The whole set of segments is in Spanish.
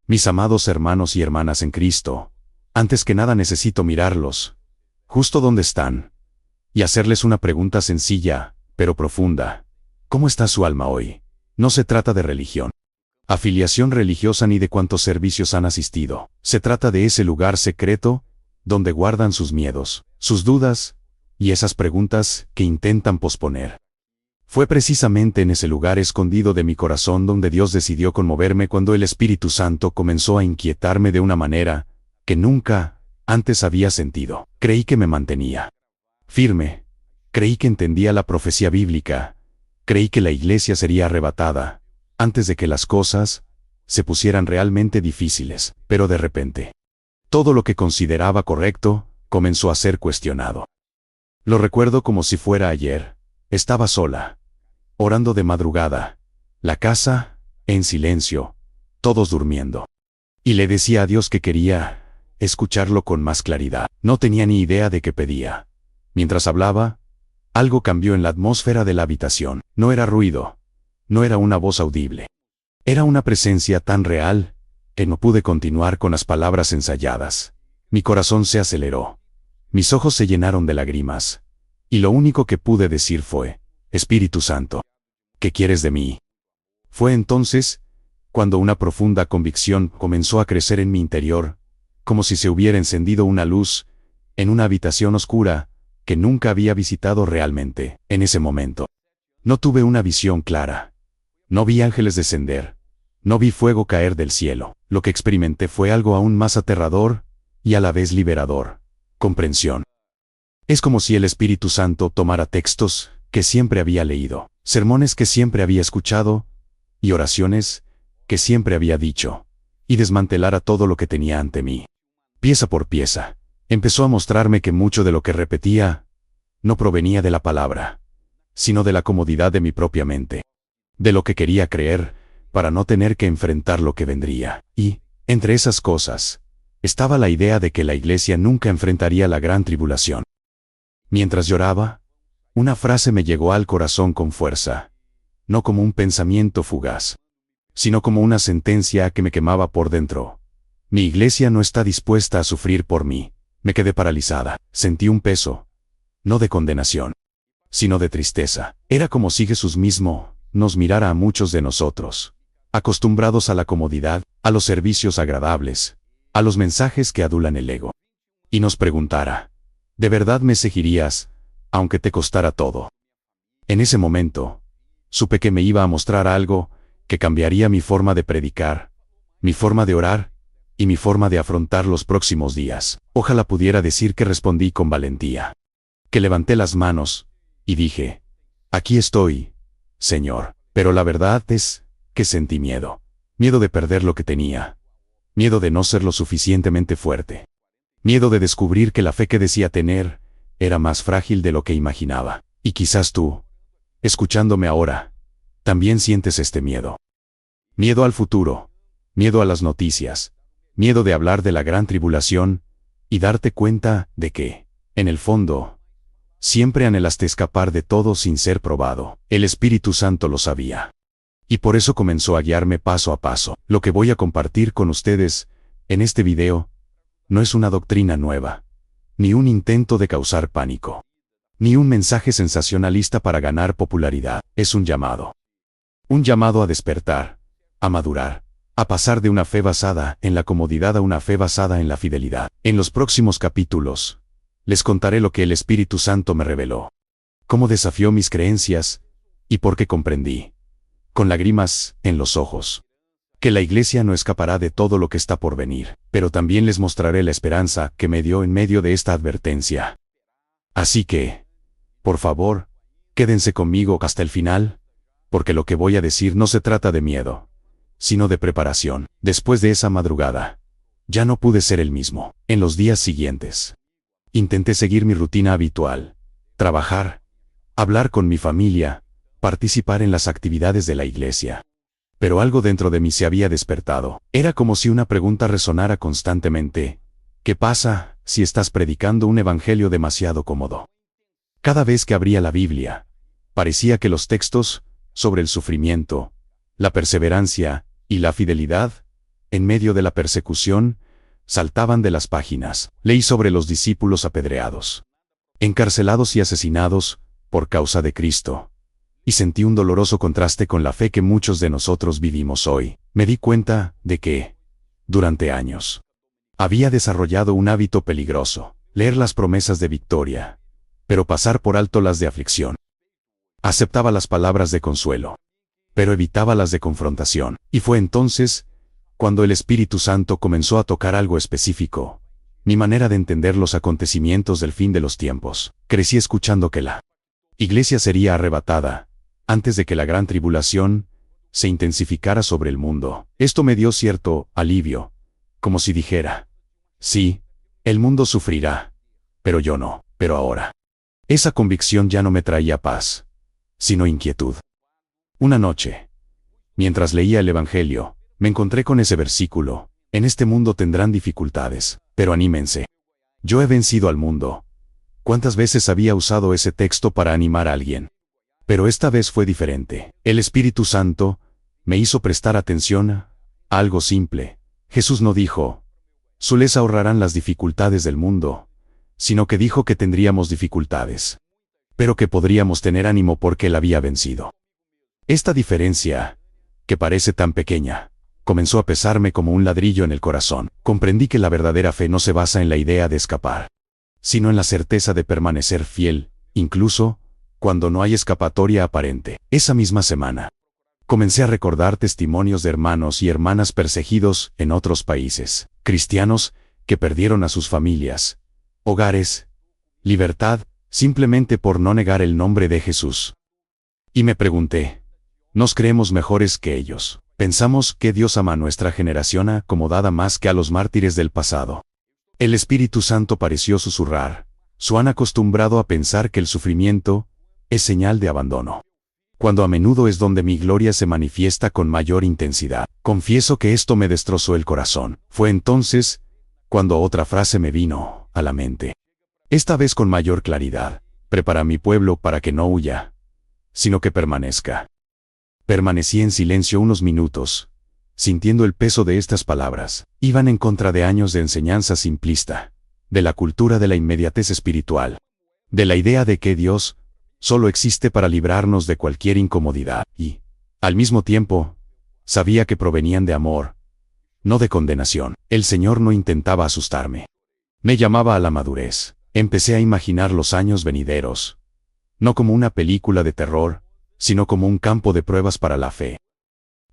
Mis amados hermanos y hermanas en Cristo, antes que nada necesito mirarlos, justo donde están, y hacerles una pregunta sencilla, pero profunda. ¿Cómo está su alma hoy? No se trata de religión, afiliación religiosa ni de cuántos servicios han asistido. Se trata de ese lugar secreto, donde guardan sus miedos, sus dudas, y esas preguntas que intentan posponer. Fue precisamente en ese lugar escondido de mi corazón donde Dios decidió conmoverme cuando el Espíritu Santo comenzó a inquietarme de una manera que nunca antes había sentido. Creí que me mantenía firme, creí que entendía la profecía bíblica, creí que la iglesia sería arrebatada antes de que las cosas se pusieran realmente difíciles, pero de repente, todo lo que consideraba correcto comenzó a ser cuestionado. Lo recuerdo como si fuera ayer. Estaba sola, orando de madrugada, la casa en silencio, todos durmiendo. Y le decía a Dios que quería escucharlo con más claridad. No tenía ni idea de qué pedía. Mientras hablaba, algo cambió en la atmósfera de la habitación. No era ruido, no era una voz audible. Era una presencia tan real que no pude continuar con las palabras ensayadas. Mi corazón se aceleró. Mis ojos se llenaron de lágrimas. Y lo único que pude decir fue: Espíritu Santo, ¿qué quieres de mí? Fue entonces cuando una profunda convicción comenzó a crecer en mi interior, como si se hubiera encendido una luz en una habitación oscura que nunca había visitado realmente. En ese momento, no tuve una visión clara. No vi ángeles descender. No vi fuego caer del cielo. Lo que experimenté fue algo aún más aterrador y a la vez liberador: comprensión. Es como si el Espíritu Santo tomara textos que siempre había leído, sermones que siempre había escuchado, y oraciones que siempre había dicho, y desmantelara todo lo que tenía ante mí. Pieza por pieza, empezó a mostrarme que mucho de lo que repetía no provenía de la palabra, sino de la comodidad de mi propia mente, de lo que quería creer para no tener que enfrentar lo que vendría. Y, entre esas cosas, estaba la idea de que la iglesia nunca enfrentaría la gran tribulación. Mientras lloraba, una frase me llegó al corazón con fuerza, no como un pensamiento fugaz, sino como una sentencia que me quemaba por dentro. Mi iglesia no está dispuesta a sufrir por mí. Me quedé paralizada. Sentí un peso, no de condenación, sino de tristeza. Era como si Jesús mismo nos mirara a muchos de nosotros, acostumbrados a la comodidad, a los servicios agradables, a los mensajes que adulan el ego, y nos preguntara: ¿de verdad me seguirías, aunque te costara todo? En ese momento, supe que me iba a mostrar algo que cambiaría mi forma de predicar, mi forma de orar, y mi forma de afrontar los próximos días. Ojalá pudiera decir que respondí con valentía, que levanté las manos, y dije: aquí estoy, Señor. Pero la verdad es que sentí miedo. Miedo de perder lo que tenía. Miedo de no ser lo suficientemente fuerte. Miedo de descubrir que la fe que decía tener era más frágil de lo que imaginaba. Y quizás tú, escuchándome ahora, también sientes este miedo. Miedo al futuro, miedo a las noticias, miedo de hablar de la gran tribulación y darte cuenta de que, en el fondo, siempre anhelaste escapar de todo sin ser probado. El Espíritu Santo lo sabía. Y por eso comenzó a guiarme paso a paso. Lo que voy a compartir con ustedes en este video no es una doctrina nueva, ni un intento de causar pánico, ni un mensaje sensacionalista para ganar popularidad. Es un llamado. Un llamado a despertar, a madurar, a pasar de una fe basada en la comodidad a una fe basada en la fidelidad. En los próximos capítulos, les contaré lo que el Espíritu Santo me reveló, cómo desafió mis creencias, y por qué comprendí, con lágrimas en los ojos, que la iglesia no escapará de todo lo que está por venir. Pero también les mostraré la esperanza que me dio en medio de esta advertencia. Así que, por favor, quédense conmigo hasta el final, porque lo que voy a decir no se trata de miedo, sino de preparación. Después de esa madrugada, ya no pude ser el mismo. En los días siguientes, intenté seguir mi rutina habitual, trabajar, hablar con mi familia, participar en las actividades de la iglesia. Pero algo dentro de mí se había despertado. Era como si una pregunta resonara constantemente: ¿qué pasa si estás predicando un evangelio demasiado cómodo? Cada vez que abría la Biblia, parecía que los textos sobre el sufrimiento, la perseverancia y la fidelidad En medio de la persecución, saltaban de las páginas. Leí sobre los discípulos apedreados, encarcelados y asesinados por causa de Cristo. Y sentí un doloroso contraste con la fe que muchos de nosotros vivimos hoy. Me di cuenta de que, durante años, había desarrollado un hábito peligroso: leer las promesas de victoria, pero pasar por alto las de aflicción. Aceptaba las palabras de consuelo, pero evitaba las de confrontación. Y fue entonces cuando el Espíritu Santo comenzó a tocar algo específico: mi manera de entender los acontecimientos del fin de los tiempos. Crecí escuchando que la iglesia sería arrebatada antes de que la gran tribulación se intensificara sobre el mundo. Esto me dio cierto alivio, como si dijera: sí, el mundo sufrirá, pero yo no. Pero ahora, esa convicción ya no me traía paz, sino inquietud. Una noche, mientras leía el Evangelio, me encontré con ese versículo: en este mundo tendrán dificultades, pero anímense. Yo he vencido al mundo. ¿Cuántas veces había usado ese texto para animar a alguien? Pero esta vez fue diferente. El Espíritu Santo me hizo prestar atención a algo simple. Jesús no dijo: "Su les ahorrarán las dificultades del mundo", sino que dijo que tendríamos dificultades, pero que podríamos tener ánimo porque Él había vencido. Esta diferencia, que parece tan pequeña, comenzó a pesarme como un ladrillo en el corazón. Comprendí que la verdadera fe no se basa en la idea de escapar, sino en la certeza de permanecer fiel, incluso cuando no hay escapatoria aparente. Esa misma semana, comencé a recordar testimonios de hermanos y hermanas perseguidos en otros países, cristianos que perdieron a sus familias, hogares, libertad, simplemente por no negar el nombre de Jesús. Y me pregunté: ¿nos creemos mejores que ellos? ¿Pensamos que Dios ama a nuestra generación acomodada más que a los mártires del pasado? El Espíritu Santo pareció susurrar: ¿han acostumbrado a pensar que el sufrimiento es señal de abandono, cuando a menudo es donde mi gloria se manifiesta con mayor intensidad? Confieso que esto me destrozó el corazón. Fue entonces cuando otra frase me vino a la mente, esta vez con mayor claridad: prepara a mi pueblo para que no huya, sino que permanezca. Permanecí en silencio unos minutos, sintiendo el peso de estas palabras. Iban en contra de años de enseñanza simplista, de la cultura de la inmediatez espiritual, de la idea de que Dios solo existe para librarnos de cualquier incomodidad, y, al mismo tiempo, sabía que provenían de amor, no de condenación. El Señor no intentaba asustarme. Me llamaba a la madurez. Empecé a imaginar los años venideros, no como una película de terror, sino como un campo de pruebas para la fe.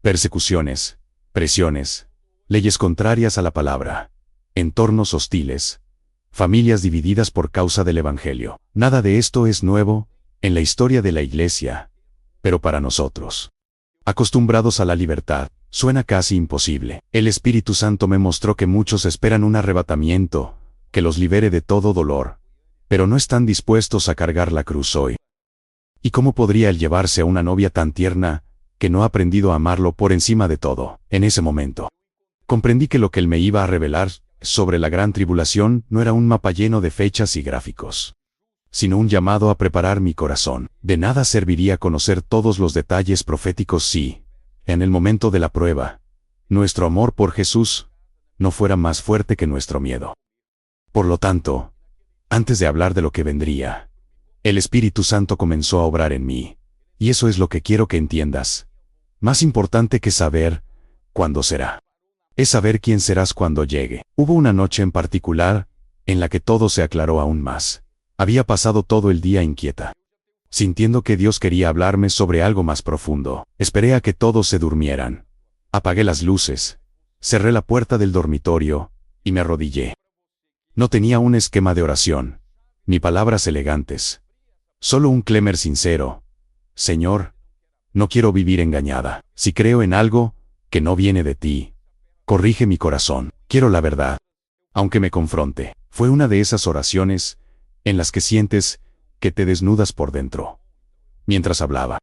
Persecuciones, presiones, leyes contrarias a la palabra, entornos hostiles, familias divididas por causa del Evangelio. Nada de esto es nuevo en la historia de la Iglesia, pero para nosotros, acostumbrados a la libertad, suena casi imposible. El Espíritu Santo me mostró que muchos esperan un arrebatamiento que los libere de todo dolor, pero no están dispuestos a cargar la cruz hoy. ¿Y cómo podría Él llevarse a una novia tan tierna que no ha aprendido a amarlo por encima de todo? En ese momento, comprendí que lo que Él me iba a revelar sobre la gran tribulación no era un mapa lleno de fechas y gráficos, sino un llamado a preparar mi corazón. De nada serviría conocer todos los detalles proféticos si, en el momento de la prueba, nuestro amor por Jesús no fuera más fuerte que nuestro miedo. Por lo tanto, antes de hablar de lo que vendría, el Espíritu Santo comenzó a obrar en mí, y eso es lo que quiero que entiendas. Más importante que saber cuándo será, es saber quién serás cuando llegue. Hubo una noche en particular en la que todo se aclaró aún más. Había pasado todo el día inquieta, sintiendo que Dios quería hablarme sobre algo más profundo. Esperé a que todos se durmieran. Apagué las luces, cerré la puerta del dormitorio y me arrodillé. No tenía un esquema de oración, ni palabras elegantes. Solo un clamor sincero: Señor, no quiero vivir engañada. Si creo en algo que no viene de ti, corrige mi corazón. Quiero la verdad, aunque me confronte. Fue una de esas oraciones en las que sientes que te desnudas por dentro. Mientras hablaba,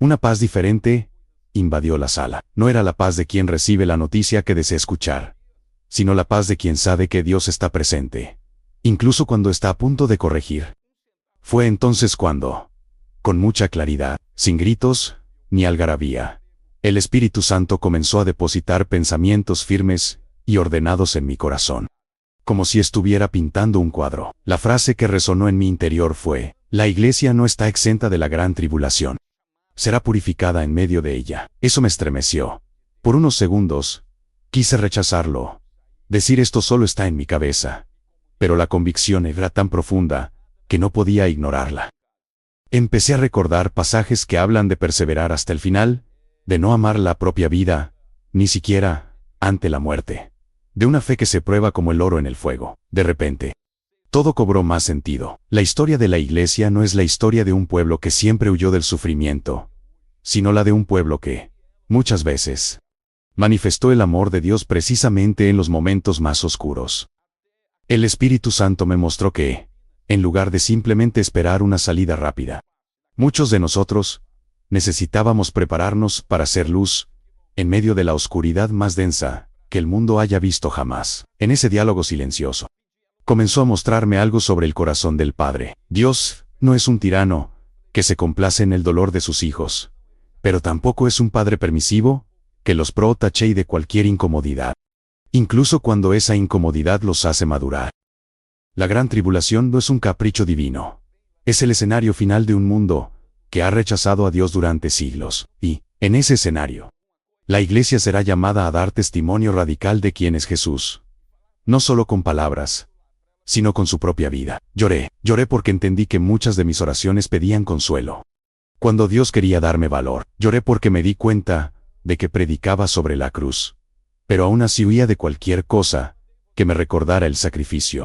una paz diferente invadió la sala. No era la paz de quien recibe la noticia que desea escuchar, sino la paz de quien sabe que Dios está presente, incluso cuando está a punto de corregir. Fue entonces cuando, con mucha claridad, sin gritos ni algarabía, El Espíritu Santo comenzó a depositar pensamientos firmes y ordenados en mi corazón, como si estuviera pintando un cuadro. La frase que resonó en mi interior fue: la iglesia no está exenta de la gran tribulación. Será purificada en medio de ella. Eso me estremeció. Por unos segundos, quise rechazarlo. Decir esto solo está en mi cabeza. Pero la convicción era tan profunda que no podía ignorarla. Empecé a recordar pasajes que hablan de perseverar hasta el final, de no amar la propia vida, ni siquiera ante la muerte, de una fe que se prueba como el oro en el fuego. De repente, todo cobró más sentido. La historia de la iglesia no es la historia de un pueblo que siempre huyó del sufrimiento, sino la de un pueblo que, muchas veces, manifestó el amor de Dios precisamente en los momentos más oscuros. El Espíritu Santo me mostró que, en lugar de simplemente esperar una salida rápida, muchos de nosotros necesitábamos prepararnos para ser luz en medio de la oscuridad más densa que el mundo haya visto jamás. En ese diálogo silencioso, comenzó a mostrarme algo sobre el corazón del Padre. Dios no es un tirano que se complace en el dolor de sus hijos, pero tampoco es un padre permisivo que los protege de cualquier incomodidad, incluso cuando esa incomodidad los hace madurar. La gran tribulación no es un capricho divino. Es el escenario final de un mundo que ha rechazado a Dios durante siglos, y, en ese escenario, la iglesia será llamada a dar testimonio radical de quién es Jesús. No solo con palabras, sino con su propia vida. Lloré porque entendí que muchas de mis oraciones pedían consuelo, cuando Dios quería darme valor. Lloré porque me di cuenta de que predicaba sobre la cruz, pero aún así huía de cualquier cosa que me recordara el sacrificio.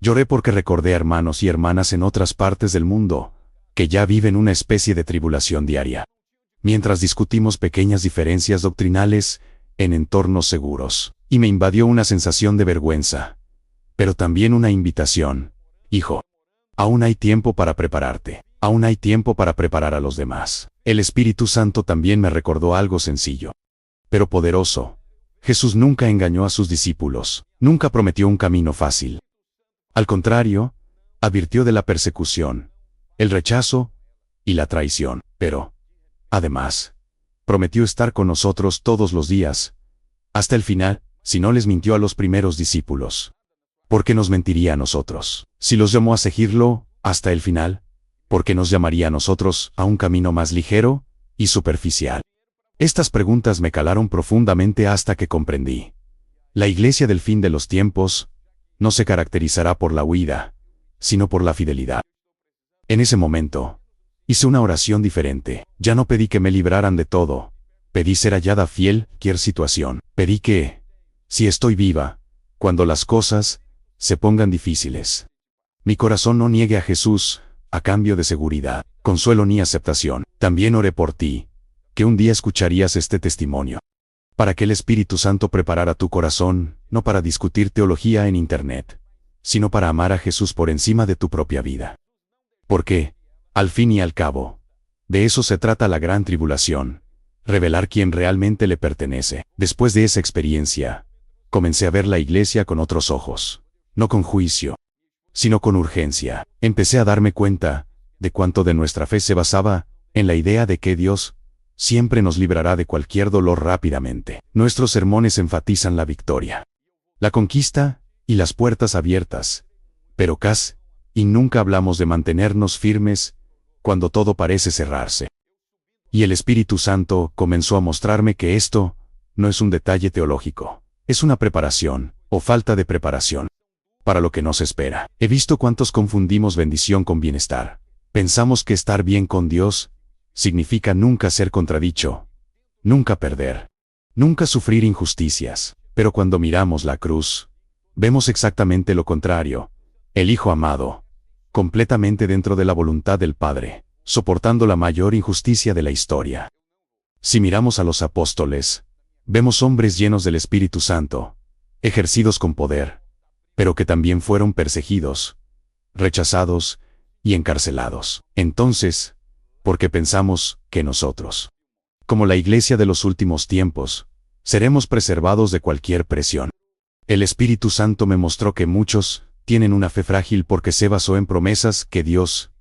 Lloré porque recordé a hermanos y hermanas en otras partes del mundo que ya viven una especie de tribulación diaria, mientras discutimos pequeñas diferencias doctrinales en entornos seguros, y me invadió una sensación de vergüenza, pero también una invitación. Hijo, aún hay tiempo para prepararte, aún hay tiempo para preparar a los demás. El Espíritu Santo también me recordó algo sencillo, pero poderoso. Jesús nunca engañó a sus discípulos, nunca prometió un camino fácil. Al contrario, advirtió de la persecución, el rechazo y la traición, pero, además, prometió estar con nosotros todos los días, hasta el final. Si no les mintió a los primeros discípulos, ¿por qué nos mentiría a nosotros? Si los llamó a seguirlo hasta el final, ¿por qué nos llamaría a nosotros a un camino más ligero y superficial? Estas preguntas me calaron profundamente hasta que comprendí. La iglesia del fin de los tiempos no se caracterizará por la huida, sino por la fidelidad. En ese momento, hice una oración diferente. Ya no pedí que me libraran de todo, pedí ser hallada fiel en cualquier situación. Pedí que, si estoy viva, cuando las cosas se pongan difíciles, mi corazón no niegue a Jesús a cambio de seguridad, consuelo ni aceptación. También oré por ti, que un día escucharías este testimonio, para que el Espíritu Santo preparara tu corazón, no para discutir teología en Internet, sino para amar a Jesús por encima de tu propia vida. Porque, al fin y al cabo, de eso se trata la gran tribulación, revelar quién realmente le pertenece. Después de esa experiencia, comencé a ver la iglesia con otros ojos, no con juicio, sino con urgencia. Empecé a darme cuenta de cuánto de nuestra fe se basaba en la idea de que Dios siempre nos librará de cualquier dolor rápidamente. Nuestros sermones enfatizan la victoria, la conquista y las puertas abiertas, pero casi y nunca hablamos de mantenernos firmes cuando todo parece cerrarse. Y el Espíritu Santo comenzó a mostrarme que esto no es un detalle teológico, es una preparación, o falta de preparación, para lo que nos espera. He visto cuántos confundimos bendición con bienestar. Pensamos que estar bien con Dios significa nunca ser contradicho, nunca perder, nunca sufrir injusticias. Pero cuando miramos la cruz, vemos exactamente lo contrario. El Hijo amado, completamente dentro de la voluntad del Padre, soportando la mayor injusticia de la historia. Si miramos a los apóstoles, vemos hombres llenos del Espíritu Santo, ejercidos con poder, pero que también fueron perseguidos, rechazados y encarcelados. Entonces, ¿por qué pensamos que nosotros, como la iglesia de los últimos tiempos, seremos preservados de cualquier presión? El Espíritu Santo me mostró que muchos tienen una fe frágil porque se basó en promesas que Dios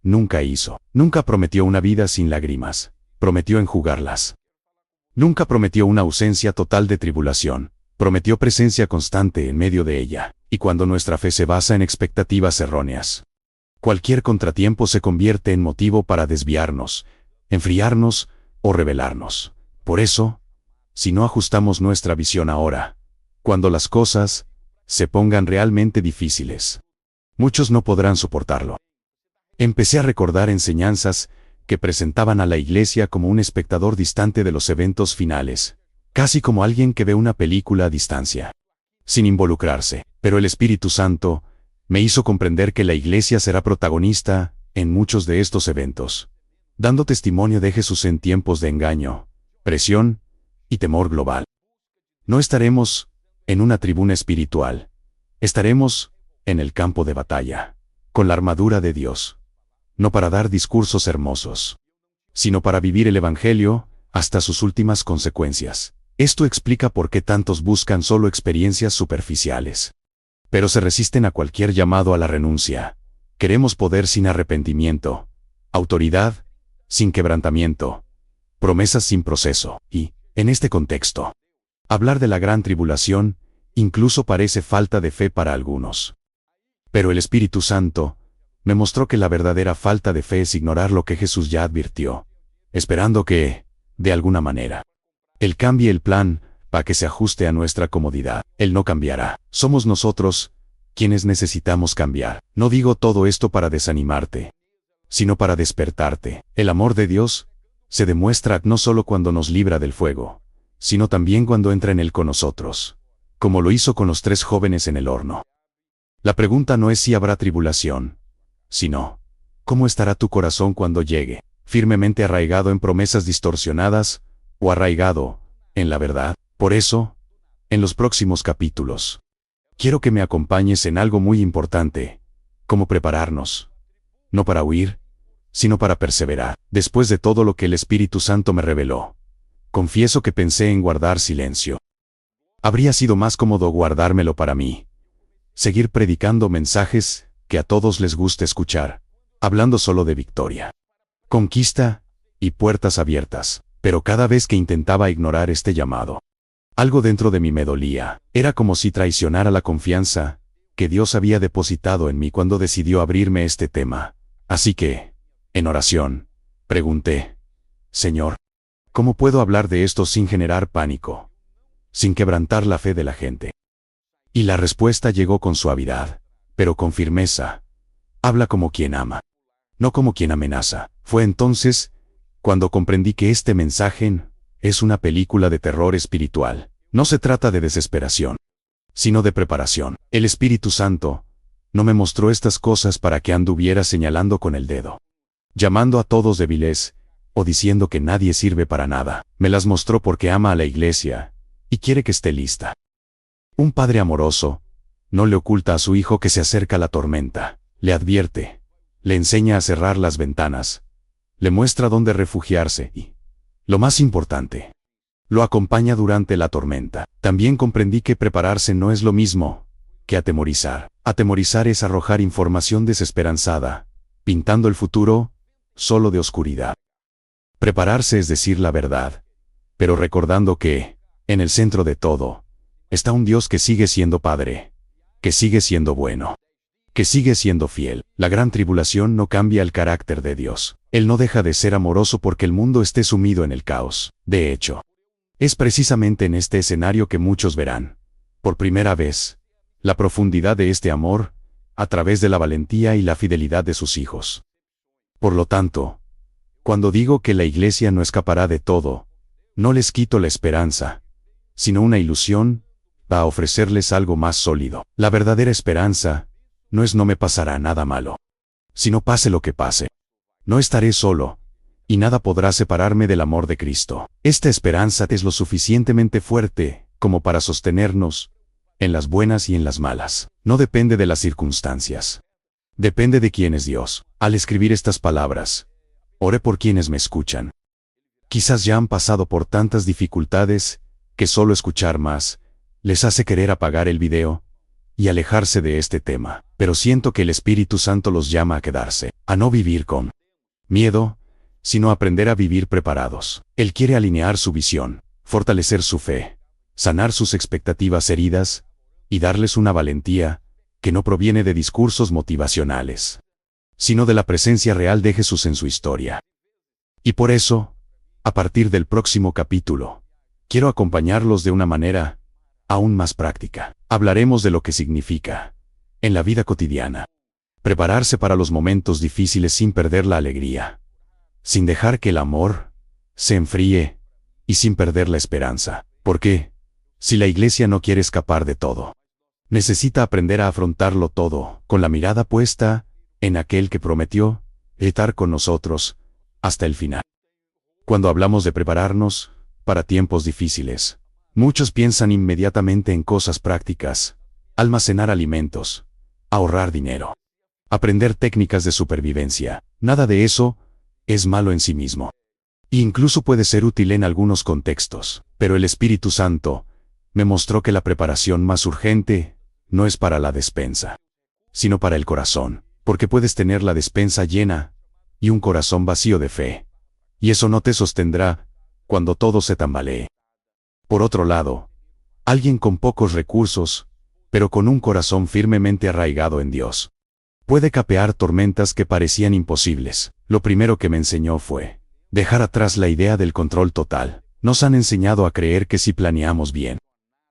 nunca hizo. Nunca prometió una vida sin lágrimas, prometió enjugarlas. Nunca prometió una ausencia total de tribulación, prometió presencia constante en medio de ella, y cuando nuestra fe se basa en expectativas erróneas, cualquier contratiempo se convierte en motivo para desviarnos, enfriarnos o rebelarnos. Por eso, si no ajustamos nuestra visión ahora, cuando las cosas se pongan realmente difíciles, muchos no podrán soportarlo. Empecé a recordar enseñanzas que presentaban a la iglesia como un espectador distante de los eventos finales, casi como alguien que ve una película a distancia, sin involucrarse. Pero el Espíritu Santo me hizo comprender que la iglesia será protagonista en muchos de estos eventos, dando testimonio de Jesús en tiempos de engaño, presión y temor global. No estaremos en una tribuna espiritual, estaremos en el campo de batalla, con la armadura de Dios, no para dar discursos hermosos, sino para vivir el Evangelio hasta sus últimas consecuencias. Esto explica por qué tantos buscan solo experiencias superficiales, pero se resisten a cualquier llamado a la renuncia. Queremos poder sin arrepentimiento, autoridad sin quebrantamiento, promesas sin proceso, y, en este contexto, hablar de la gran tribulación incluso parece falta de fe para algunos. Pero el Espíritu Santo me mostró que la verdadera falta de fe es ignorar lo que Jesús ya advirtió, esperando que, de alguna manera, Él cambie el plan para que se ajuste a nuestra comodidad. Él no cambiará. Somos nosotros quienes necesitamos cambiar. No digo todo esto para desanimarte, sino para despertarte. El amor de Dios se demuestra no solo cuando nos libra del fuego, sino también cuando entra en él con nosotros, como lo hizo con los 3 jóvenes en el horno. La pregunta no es si habrá tribulación, sino, ¿cómo estará tu corazón cuando llegue? ¿Firmemente arraigado en promesas distorsionadas, o arraigado en la verdad? Por eso, en los próximos capítulos, quiero que me acompañes en algo muy importante, como prepararnos, no para huir, sino para perseverar. Después de todo lo que el Espíritu Santo me reveló, confieso que pensé en guardar silencio. Habría sido más cómodo guardármelo para mí, seguir predicando mensajes que a todos les guste escuchar, hablando solo de victoria, conquista y puertas abiertas. Pero cada vez que intentaba ignorar este llamado, algo dentro de mí me dolía. Era como si traicionara la confianza que Dios había depositado en mí cuando decidió abrirme este tema. Así que, en oración, pregunté: Señor, ¿cómo puedo hablar de esto sin generar pánico, sin quebrantar la fe de la gente? Y la respuesta llegó con suavidad, pero con firmeza: habla como quien ama, no como quien amenaza. Fue entonces cuando comprendí que este mensaje es una película de terror espiritual. No se trata de desesperación, sino de preparación. El Espíritu Santo no me mostró estas cosas para que anduviera señalando con el dedo, llamando a todos débiles, o diciendo que nadie sirve para nada. Me las mostró porque ama a la iglesia y quiere que esté lista. Un padre amoroso no le oculta a su hijo que se acerca la tormenta, le advierte, le enseña a cerrar las ventanas, le muestra dónde refugiarse y, lo más importante, lo acompaña durante la tormenta. También comprendí que prepararse no es lo mismo que atemorizar. Atemorizar es arrojar información desesperanzada, pintando el futuro solo de oscuridad. Prepararse es decir la verdad, pero recordando que, en el centro de todo, está un Dios que sigue siendo Padre, que sigue siendo bueno, que sigue siendo fiel. La gran tribulación no cambia el carácter de Dios. Él no deja de ser amoroso porque el mundo esté sumido en el caos. De hecho, es precisamente en este escenario que muchos verán, por primera vez, la profundidad de este amor, a través de la valentía y la fidelidad de sus hijos. Por lo tanto, cuando digo que la iglesia no escapará de todo, no les quito la esperanza, sino una ilusión, va a ofrecerles algo más sólido. La verdadera esperanza no es no me pasará nada malo, sino pase lo que pase, no estaré solo, y nada podrá separarme del amor de Cristo. Esta esperanza es lo suficientemente fuerte como para sostenernos en las buenas y en las malas. No depende de las circunstancias, depende de quién es Dios. Al escribir estas palabras, oré por quienes me escuchan. Quizás ya han pasado por tantas dificultades que solo escuchar más les hace querer apagar el video y alejarse de este tema. Pero siento que el Espíritu Santo los llama a quedarse, a no vivir con miedo, sino aprender a vivir preparados. Él quiere alinear su visión, fortalecer su fe, sanar sus expectativas heridas y darles una valentía que no proviene de discursos motivacionales, sino de la presencia real de Jesús en su historia. Y por eso, a partir del próximo capítulo, quiero acompañarlos de una manera aún más práctica. Hablaremos de lo que significa, en la vida cotidiana, prepararse para los momentos difíciles sin perder la alegría, sin dejar que el amor se enfríe y sin perder la esperanza. ¿Por qué? Si la iglesia no quiere escapar de todo, necesita aprender a afrontarlo todo con la mirada puesta en aquel que prometió estar con nosotros hasta el final. Cuando hablamos de prepararnos para tiempos difíciles, muchos piensan inmediatamente en cosas prácticas: almacenar alimentos, ahorrar dinero, aprender técnicas de supervivencia. Nada de eso es malo en sí mismo. E incluso puede ser útil en algunos contextos, pero el Espíritu Santo me mostró que la preparación más urgente no es para la despensa, sino para el corazón, porque puedes tener la despensa llena y un corazón vacío de fe, y eso no te sostendrá cuando todo se tambalee. Por otro lado, alguien con pocos recursos, pero con un corazón firmemente arraigado en Dios, puede capear tormentas que parecían imposibles. Lo primero que me enseñó fue dejar atrás la idea del control total. Nos han enseñado a creer que si planeamos bien,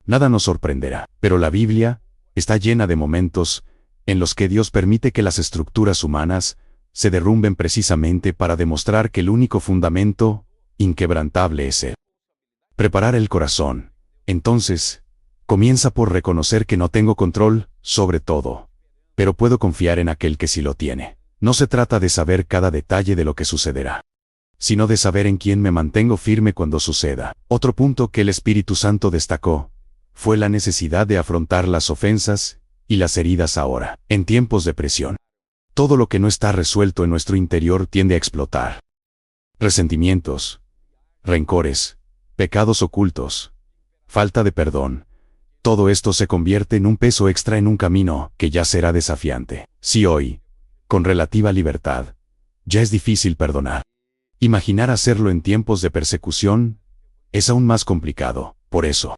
nada nos sorprenderá, pero la Biblia está llena de momentos en los que Dios permite que las estructuras humanas se derrumben precisamente para demostrar que el único fundamento inquebrantable es Él. Preparar el corazón, entonces, comienza por reconocer que no tengo control sobre todo, pero puedo confiar en aquel que sí lo tiene. No se trata de saber cada detalle de lo que sucederá, sino de saber en quién me mantengo firme cuando suceda. Otro punto que el Espíritu Santo destacó fue la necesidad de afrontar las ofensas y las heridas ahora, en tiempos de presión. Todo lo que no está resuelto en nuestro interior tiende a explotar. Resentimientos, rencores, pecados ocultos, falta de perdón. Todo esto se convierte en un peso extra en un camino que ya será desafiante. Si hoy, con relativa libertad, ya es difícil perdonar, imaginar hacerlo en tiempos de persecución es aún más complicado. Por eso,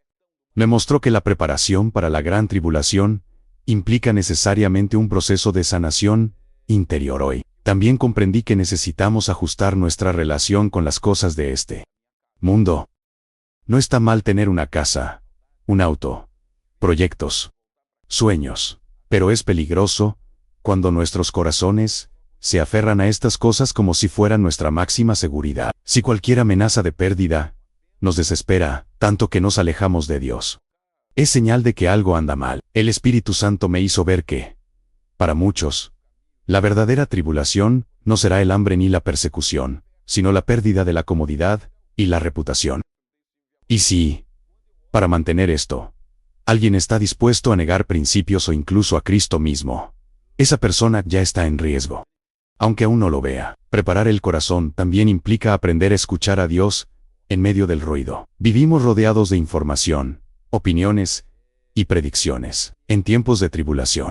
me mostró que la preparación para la gran tribulación implica necesariamente un proceso de sanación interior. Hoy también comprendí que necesitamos ajustar nuestra relación con las cosas de este mundo. No está mal tener una casa, un auto, proyectos, sueños, pero es peligroso cuando nuestros corazones se aferran a estas cosas como si fueran nuestra máxima seguridad. Si cualquier amenaza de pérdida nos desespera tanto que nos alejamos de Dios, es señal de que algo anda mal. El Espíritu Santo me hizo ver que, para muchos, la verdadera tribulación no será el hambre ni la persecución, sino la pérdida de la comodidad y la reputación. Y si, para mantener esto, alguien está dispuesto a negar principios o incluso a Cristo mismo, esa persona ya está en riesgo. Aunque aún no lo vea, preparar el corazón también implica aprender a escuchar a Dios en medio del ruido. Vivimos rodeados de información, opiniones y predicciones en tiempos de tribulación.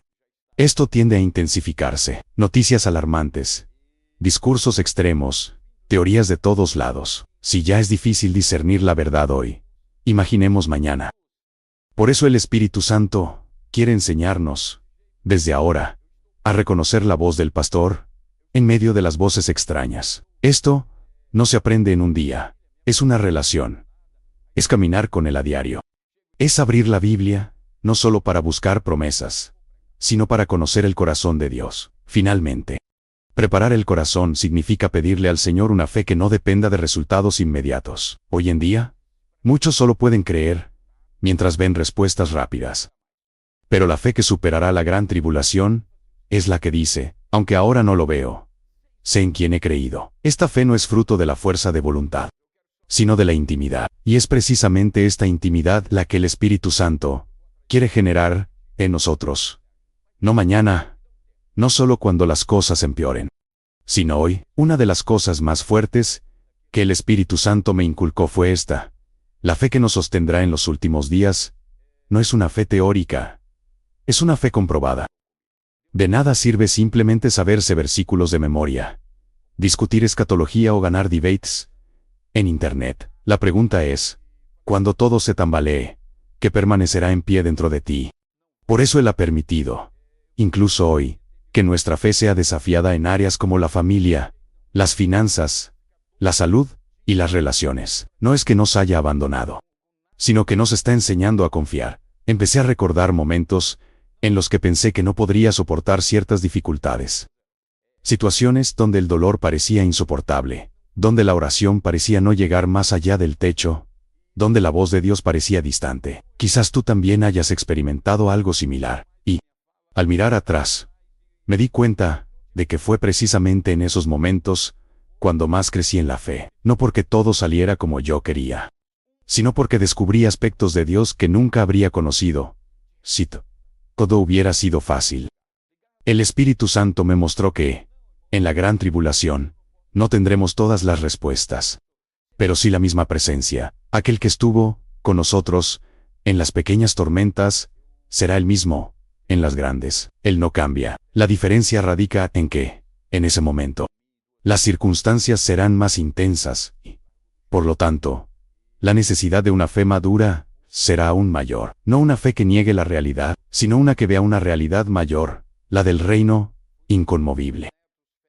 Esto tiende a intensificarse. Noticias alarmantes, discursos extremos, teorías de todos lados. Si ya es difícil discernir la verdad hoy, imaginemos mañana. Por eso el Espíritu Santo quiere enseñarnos, desde ahora, a reconocer la voz del pastor en medio de las voces extrañas. Esto no se aprende en un día, es una relación. Es caminar con Él a diario. Es abrir la Biblia, no solo para buscar promesas, sino para conocer el corazón de Dios. Finalmente, preparar el corazón significa pedirle al Señor una fe que no dependa de resultados inmediatos. Hoy en día, muchos solo pueden creer mientras ven respuestas rápidas. Pero la fe que superará la gran tribulación es la que dice: aunque ahora no lo veo, sé en quién he creído. Esta fe no es fruto de la fuerza de voluntad, sino de la intimidad. Y es precisamente esta intimidad la que el Espíritu Santo quiere generar en nosotros. No mañana, no solo cuando las cosas empeoren, sino hoy. Una de las cosas más fuertes que el Espíritu Santo me inculcó fue esta: la fe que nos sostendrá en los últimos días no es una fe teórica, es una fe comprobada. De nada sirve simplemente saberse versículos de memoria. discutir escatología o ganar debates en Internet. La pregunta es, cuando todo se tambalee, ¿qué permanecerá en pie dentro de ti? Por eso Él ha permitido, incluso hoy, que nuestra fe sea desafiada en áreas como la familia, las finanzas, la salud y las relaciones. No es que nos haya abandonado, sino que nos está enseñando a confiar. Empecé a recordar momentos en los que pensé que no podría soportar ciertas dificultades. Situaciones donde el dolor parecía insoportable, donde la oración parecía no llegar más allá del techo, donde la voz de Dios parecía distante. Quizás tú también hayas experimentado algo similar, y, al mirar atrás, me di cuenta de que fue precisamente en esos momentos cuando más crecí en la fe, no porque todo saliera como yo quería, sino porque descubrí aspectos de Dios que nunca habría conocido. Cito: todo hubiera sido fácil. El Espíritu Santo me mostró que, en la gran tribulación, no tendremos todas las respuestas, pero sí la misma presencia. Aquel que estuvo con nosotros en las pequeñas tormentas será el mismo en las grandes. Él no cambia. La diferencia radica en que, en ese momento, las circunstancias serán más intensas y, por lo tanto, la necesidad de una fe madura será aún mayor. No una fe que niegue la realidad, sino una que vea una realidad mayor, la del reino inconmovible.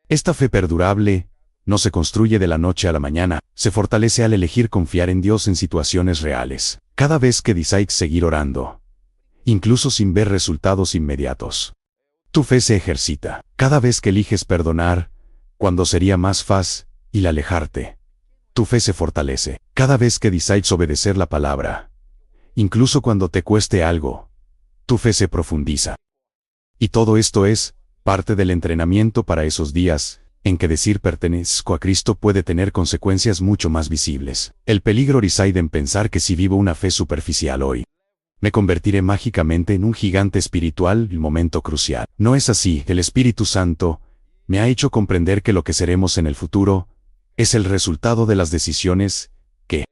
Esta fe perdurable no se construye de la noche a la mañana, se fortalece al elegir confiar en Dios en situaciones reales. Cada vez que decides seguir orando, incluso sin ver resultados inmediatos, tu fe se ejercita. Cada vez que eliges perdonar, cuando sería más fácil alejarte, tu fe se fortalece. Cada vez que decides obedecer la palabra, incluso cuando te cueste algo, tu fe se profundiza. Y todo esto es parte del entrenamiento para esos días en que decir pertenezco a Cristo puede tener consecuencias mucho más visibles. El peligro reside en pensar que si vivo una fe superficial hoy, me convertiré mágicamente en un gigante espiritual en el momento crucial. No es así. El Espíritu Santo me ha hecho comprender que lo que seremos en el futuro es el resultado de las decisiones que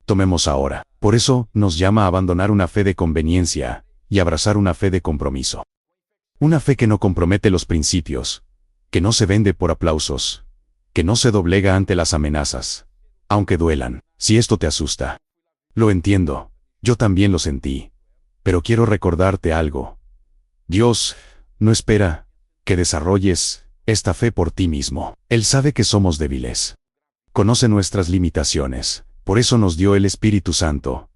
tomemos ahora. Por eso nos llama a abandonar una fe de conveniencia y abrazar una fe de compromiso. Una fe que no compromete los principios, que no se vende por aplausos, que no se doblega ante las amenazas, aunque duelan. Si esto te asusta, lo entiendo, yo también lo sentí, pero quiero recordarte algo. Dios no espera que desarrolles esta fe por ti mismo. Él sabe que somos débiles, conoce nuestras limitaciones, por eso nos dio el Espíritu Santo,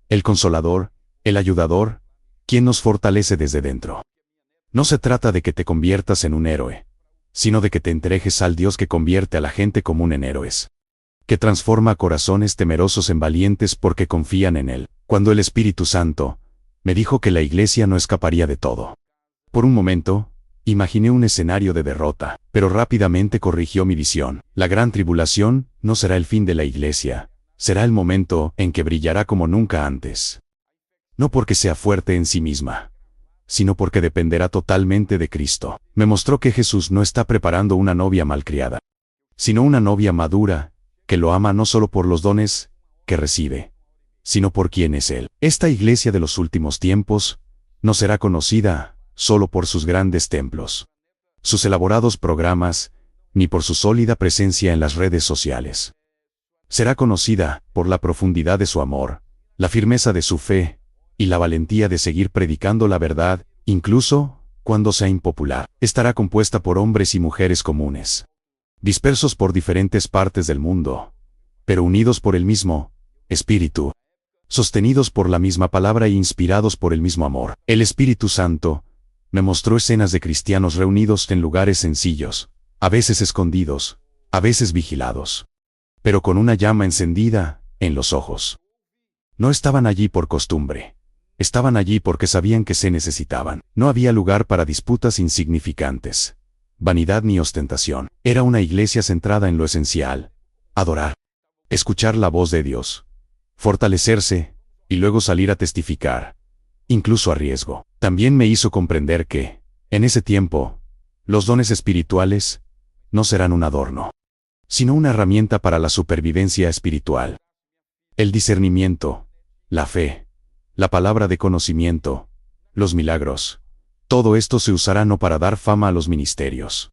el Consolador, el Ayudador, quien nos fortalece desde dentro. No se trata de que te conviertas en un héroe, sino de que te entregues al Dios que convierte a la gente común en héroes, que transforma corazones temerosos en valientes porque confían en Él. Cuando el Espíritu Santo me dijo que la iglesia no escaparía de todo, por un momento, imaginé un escenario de derrota, pero rápidamente corrigió mi visión. La gran tribulación no será el fin de la iglesia, será el momento en que brillará como nunca antes. No porque sea fuerte en sí misma, sino porque dependerá totalmente de Cristo. Me mostró que Jesús no está preparando una novia malcriada, sino una novia madura, que lo ama no solo por los dones que recibe, sino por quien es Él. Esta iglesia de los últimos tiempos no será conocida solo por sus grandes templos, sus elaborados programas, ni por su sólida presencia en las redes sociales. Será conocida por la profundidad de su amor, la firmeza de su fe, y la valentía de seguir predicando la verdad, incluso cuando sea impopular. Estará compuesta por hombres y mujeres comunes, dispersos por diferentes partes del mundo, pero unidos por el mismo Espíritu, sostenidos por la misma palabra e inspirados por el mismo amor. El Espíritu Santo me mostró escenas de cristianos reunidos en lugares sencillos, a veces escondidos, a veces vigilados, pero con una llama encendida en los ojos. No estaban allí por costumbre. Estaban allí porque sabían que se necesitaban. No había lugar para disputas insignificantes, vanidad ni ostentación. Era una iglesia centrada en lo esencial: adorar, escuchar la voz de Dios, fortalecerse, y luego salir a testificar, incluso a riesgo. También me hizo comprender que, en ese tiempo, los dones espirituales no serán un adorno, sino una herramienta para la supervivencia espiritual. El discernimiento, la fe, la palabra de conocimiento, los milagros, todo esto se usará no para dar fama a los ministerios,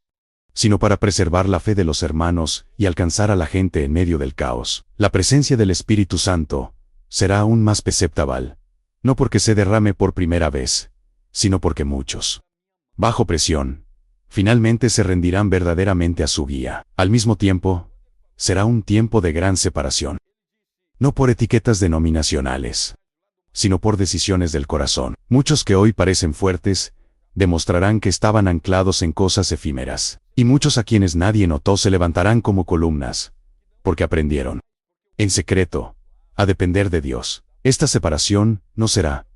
sino para preservar la fe de los hermanos y alcanzar a la gente en medio del caos. La presencia del Espíritu Santo será aún más perceptible, no porque se derrame por primera vez, sino porque muchos, bajo presión, finalmente se rendirán verdaderamente a su guía. Al mismo tiempo, será un tiempo de gran separación. No por etiquetas denominacionales, sino por decisiones del corazón. Muchos que hoy parecen fuertes, demostrarán que estaban anclados en cosas efímeras, y muchos a quienes nadie notó se levantarán como columnas, porque aprendieron, en secreto, a depender de Dios. Esta separación no será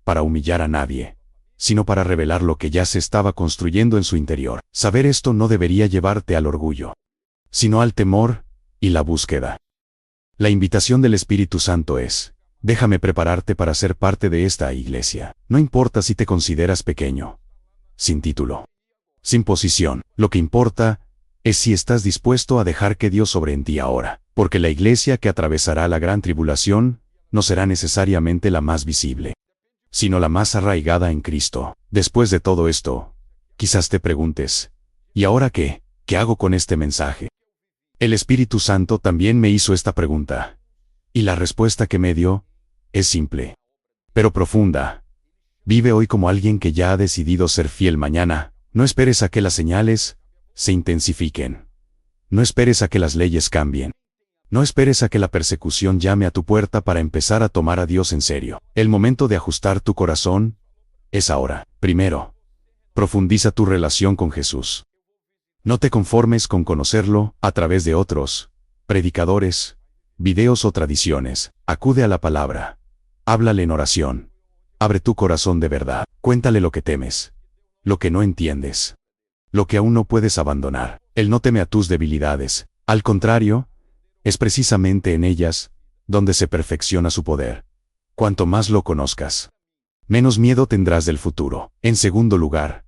para humillar a nadie, sino para revelar lo que ya se estaba construyendo en su interior. Saber esto no debería llevarte al orgullo, sino al temor y la búsqueda. La invitación del Espíritu Santo es: déjame prepararte para ser parte de esta iglesia. No importa si te consideras pequeño, sin título, sin posición. Lo que importa es si estás dispuesto a dejar que Dios sobre en ti ahora, porque la iglesia que atravesará la gran tribulación no será necesariamente la más visible, sino la más arraigada en Cristo. Después de todo esto, quizás te preguntes: ¿y ahora qué? ¿Qué hago con este mensaje? El Espíritu Santo también me hizo esta pregunta, y la respuesta que me dio es simple, pero profunda. Vive hoy como alguien que ya ha decidido ser fiel mañana. No esperes a que las señales se intensifiquen. No esperes a que las leyes cambien. No esperes a que la persecución llame a tu puerta para empezar a tomar a Dios en serio. El momento de ajustar tu corazón es ahora. Primero, profundiza tu relación con Jesús. No te conformes con conocerlo a través de otros predicadores, videos o tradiciones. Acude a la palabra. Háblale en oración. Abre tu corazón de verdad. Cuéntale lo que temes, lo que no entiendes, lo que aún no puedes abandonar. Él no teme a tus debilidades. Al contrario, es precisamente en ellas donde se perfecciona su poder. Cuanto más lo conozcas, menos miedo tendrás del futuro. En segundo lugar,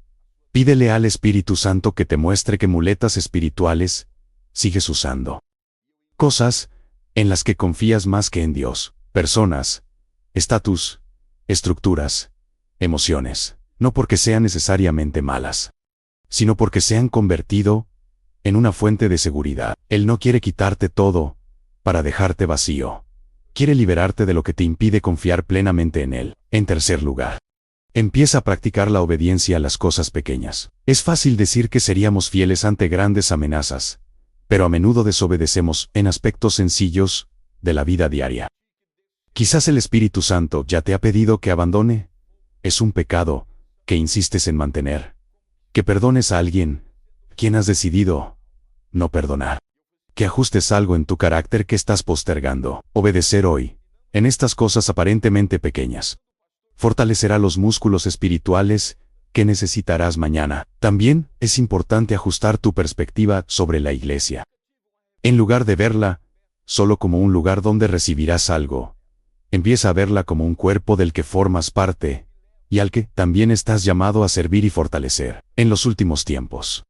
pídele al Espíritu Santo que te muestre qué muletas espirituales sigues usando. Cosas en las que confías más que en Dios. Personas, estatus, estructuras, emociones. No porque sean necesariamente malas, sino porque se han convertido en una fuente de seguridad. Él no quiere quitarte todo para dejarte vacío. Quiere liberarte de lo que te impide confiar plenamente en Él. En tercer lugar, empieza a practicar la obediencia a las cosas pequeñas. Es fácil decir que seríamos fieles ante grandes amenazas, pero a menudo desobedecemos en aspectos sencillos de la vida diaria. Quizás el Espíritu Santo ya te ha pedido que abandone. Es un pecado que insistes en mantener. Que perdones a alguien quien has decidido no perdonar. Que ajustes algo en tu carácter que estás postergando. Obedecer hoy, en estas cosas aparentemente pequeñas, fortalecerá los músculos espirituales que necesitarás mañana. También es importante ajustar tu perspectiva sobre la iglesia. En lugar de verla solo como un lugar donde recibirás algo, empieza a verla como un cuerpo del que formas parte y al que también estás llamado a servir y fortalecer. En los últimos tiempos,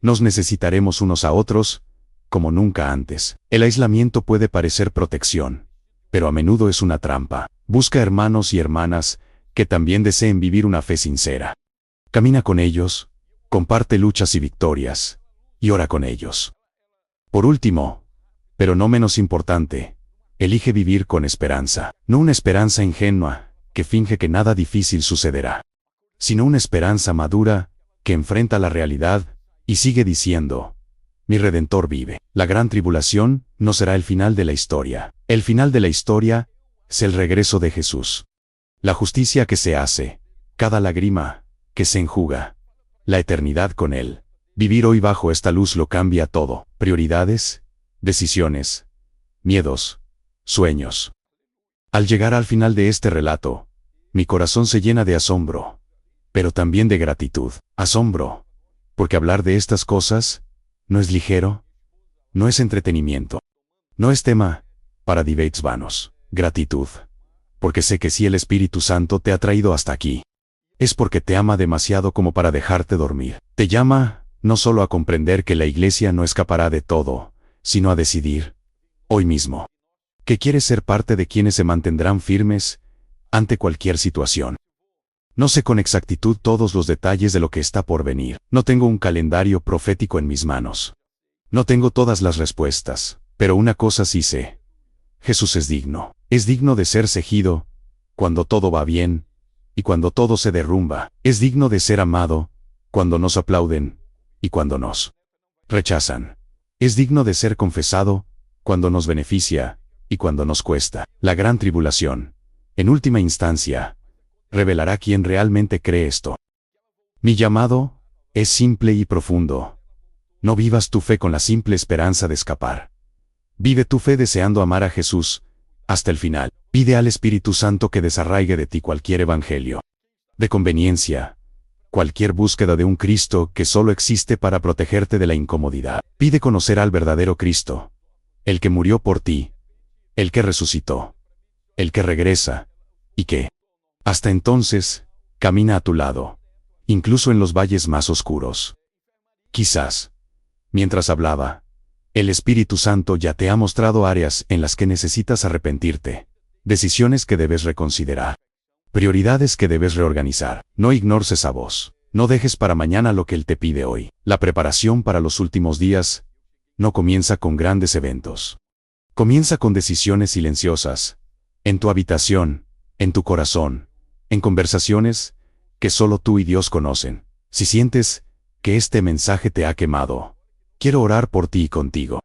nos necesitaremos unos a otros como nunca antes. El aislamiento puede parecer protección, pero a menudo es una trampa. Busca hermanos y hermanas que también deseen vivir una fe sincera. Camina con ellos, comparte luchas y victorias, y ora con ellos. Por último, pero no menos importante, elige vivir con esperanza. No una esperanza ingenua que finge que nada difícil sucederá, sino una esperanza madura que enfrenta la realidad y sigue diciendo: mi Redentor vive. La gran tribulación no será el final de la historia. El final de la historia es el regreso de Jesús. La justicia que se hace, cada lágrima que se enjuga, la eternidad con Él. Vivir hoy bajo esta luz lo cambia todo. Prioridades, decisiones, miedos, sueños. Al llegar al final de este relato, mi corazón se llena de asombro, pero también de gratitud. Asombro, porque hablar de estas cosas no es ligero, no es entretenimiento, no es tema para debates vanos. Gratitud, porque sé que si el Espíritu Santo te ha traído hasta aquí, es porque te ama demasiado como para dejarte dormir. Te llama no solo a comprender que la iglesia no escapará de todo, sino a decidir, hoy mismo, que quieres ser parte de quienes se mantendrán firmes ante cualquier situación. No sé con exactitud todos los detalles de lo que está por venir. No tengo un calendario profético en mis manos. No tengo todas las respuestas, pero una cosa sí sé. Jesús es digno. Es digno de ser seguido, cuando todo va bien, y cuando todo se derrumba. Es digno de ser amado, cuando nos aplauden, y cuando nos rechazan. Es digno de ser confesado, cuando nos beneficia, y cuando nos cuesta. La gran tribulación, en última instancia, revelará quién realmente cree esto. Mi llamado es simple y profundo. No vivas tu fe con la simple esperanza de escapar. Vive tu fe deseando amar a Jesús hasta el final. Pide al Espíritu Santo que desarraigue de ti cualquier evangelio de conveniencia, cualquier búsqueda de un Cristo que solo existe para protegerte de la incomodidad. Pide conocer al verdadero Cristo, el que murió por ti, el que resucitó, el que regresa, y que, hasta entonces, camina a tu lado, incluso en los valles más oscuros. Quizás, mientras hablaba, el Espíritu Santo ya te ha mostrado áreas en las que necesitas arrepentirte, decisiones que debes reconsiderar, prioridades que debes reorganizar. No ignores esa voz. No dejes para mañana lo que Él te pide hoy. La preparación para los últimos días no comienza con grandes eventos. Comienza con decisiones silenciosas, en tu habitación, en tu corazón, en conversaciones que solo tú y Dios conocen. Si sientes que este mensaje te ha quemado, quiero orar por ti y contigo.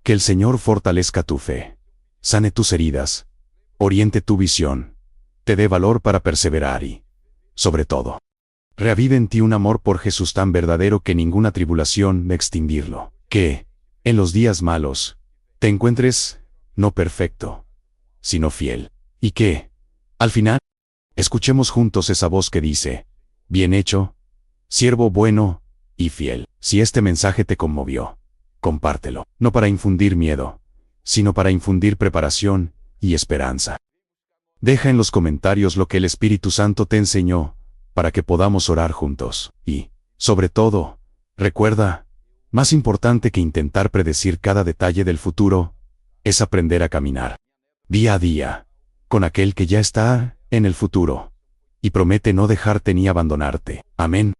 Que el Señor fortalezca tu fe, sane tus heridas, oriente tu visión, te dé valor para perseverar y, sobre todo, reavive en ti un amor por Jesús tan verdadero que ninguna tribulación me extinguirlo. Que, en los días malos, te encuentres, no perfecto, sino fiel. Y que, al final, escuchemos juntos esa voz que dice, bien hecho, siervo bueno y fiel. Si este mensaje te conmovió, compártelo. No para infundir miedo, sino para infundir preparación y esperanza. Deja en los comentarios lo que el Espíritu Santo te enseñó, para que podamos orar juntos. Y, sobre todo, recuerda, más importante que intentar predecir cada detalle del futuro, es aprender a caminar, día a día, con aquel que ya está en el futuro, y promete no dejarte ni abandonarte. Amén.